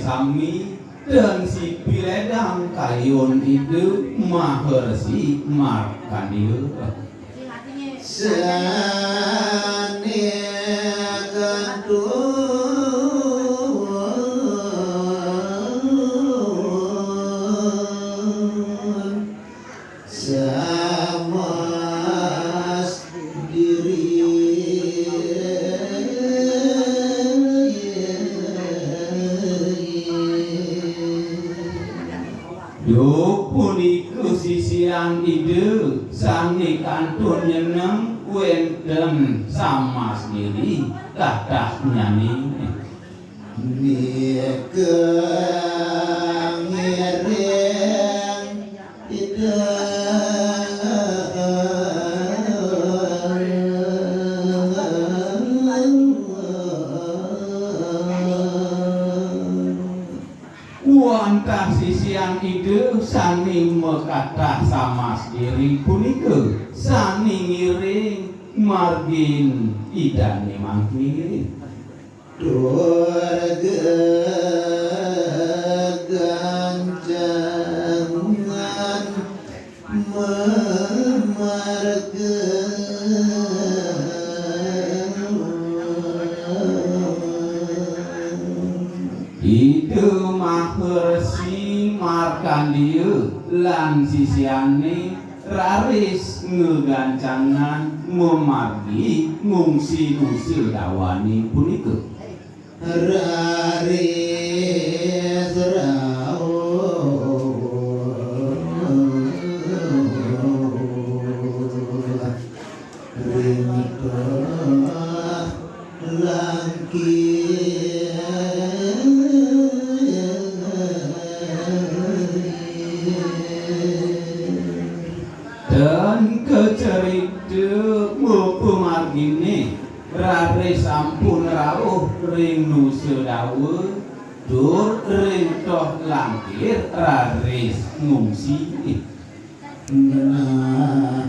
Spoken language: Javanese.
Sami dan si Piledang Kayun itu Mahersi Markandeya sane kantun samas diri puniku sisian ide sani kantun nyeneng wenten sama sendiri kadah nyanyi nike ngereng ide wantah sisian ide sani mekadah sama sendiri punika sani ngiring margin idane mangkir durga ganjangan memarga itu Mahersi Markandeya lan sisiane raris ngegancangan memargi ngungsi usil dawani punika raris dan kecerita pemargine raris sampun rawuh ring nusa dawa dur ring toh langkir raris ngungsi nangir